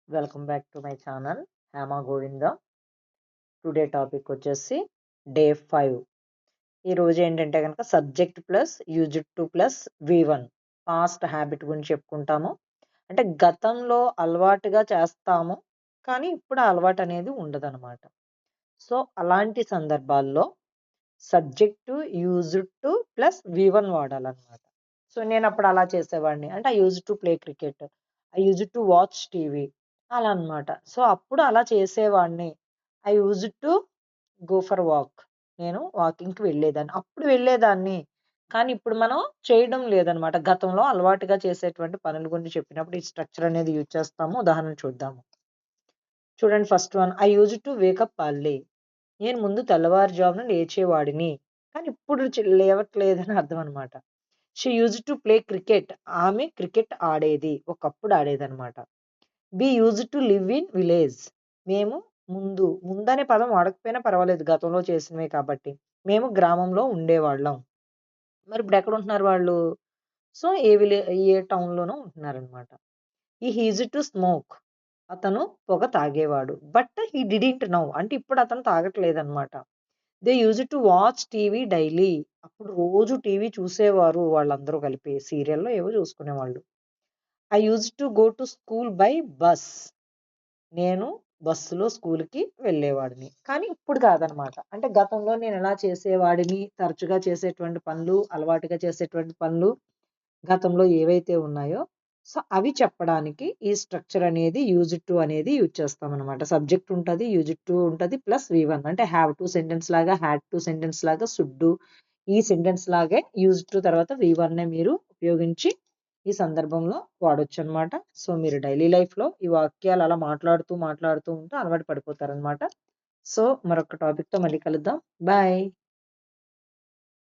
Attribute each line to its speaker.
Speaker 1: Welcome back to my channel Hema Govinda. Today topic వచ్చేసి day 5. ఈరోజు ఏంటంటే కనుక subject plus used to plus V1 past habit గురించి చెప్పుకుంటాము. అంటే గతంలో అలవాటుగా చేస్తాము, కానీ ఇప్పుడు ఆ అలవాటు అనేది ఉండదన్నమాట. సో అలాంటి సందర్భాల్లో subject used to plus V1 వాడాలన్నమాట. సో నేను అప్పుడు అలా చేసేవాడిని. అంటే I used to play cricket, I used to watch TV అలా అన్నమాట. సో అప్పుడు అలా చేసేవాడిని. I used to go for walk. నేను వాకింగ్‌కి వెళ్ళేదాన్ని. అప్పుడు వెళ్ళేదాన్ని. కానీ ఇప్పుడు మనం చేయడం లేదనమాట. గతంలో అలవాటుగా చేసేటువంటి పనుల గురించి చెప్పినప్పుడు ఈ స్ట్రక్చర్ అనేది యూజ్ చేస్తాము. ఉదాహరణ చూద్దాము. చూడండి first one. I used to wake up early. నేను ముందు తెల్లవారుజామున లేచేవాడిని. కానీ ఇప్పుడు లేవట్లేదని అర్థం అనమాట. She used to play cricket. ఆమె క్రికెట్ ఆడేది. ఒకప్పుడు ఆడేదనమాట. We used to live in village. మేము ముందనే పదం వాడకపోయినా పర్వాలేదు గతంలో చేసినవే కాబట్టి. మేము గ్రామంలో ఉండేవాళ్ళం. మరి ఇప్పుడెక్కడుంటున్నారు వాళ్ళు? సో, ఏ టౌన్‌లోనో ఉంటున్నారనమాట. He used to smoke. అతను పొగ తాగేవాడు. But he didn't now. అంటే ఇప్పుడు అతను తాగట్లేదనమాట. They used to watch TV daily. అప్పుడు రోజు టీవీ చూసేవారు వాళ్ళందరూ కలిపి. సీరియల్‌లో ఏవో చూసుకునేవాళ్ళు. I used to go to school by bus. నేను బస్సులో స్కూలుకి వెళ్ళేవాడిని. కానీ ఇప్పుడు కాదనమాట. అంటే గతంలో నేను ఎలా చేసేవాడిని, తరచుగా చేసేటువంటి పనులు, అలవాటుగా చేసేటువంటి పనులు, గతంలో ఏవైతే ఉన్నాయో, సో, అవి చెప్పడానికి ఈ స్ట్రక్చర్ అనేది యూజ్డ్ టు అనేది యూజ్ చేస్తామనమాట. సబ్జెక్ట్ ఉంటది, యూజ్డ్ టు ఉంటది, ప్లస్ V1 అంటే హావ్ టు సెంటెన్స్ లాగా, హాడ్ టు సెంటెన్స్ లాగా, షుడ్ డు ఈ సెంటెన్స్ లాగే యూజ్డ్ టు తర్వాత V1నే మీరు ఉపయోగించి ఈ సందర్భంలో వాడొచ్చనమాట. సో, మీరు డైలీ లైఫ్‌లో ఈ వాక్యాలు అలా మాట్లాడుతూ ఉంటే అలవాటు పడిపోతారనమాట. సో, మరొక టాపిక్‌తో మళ్ళీ కలుద్దాం. బాయ్.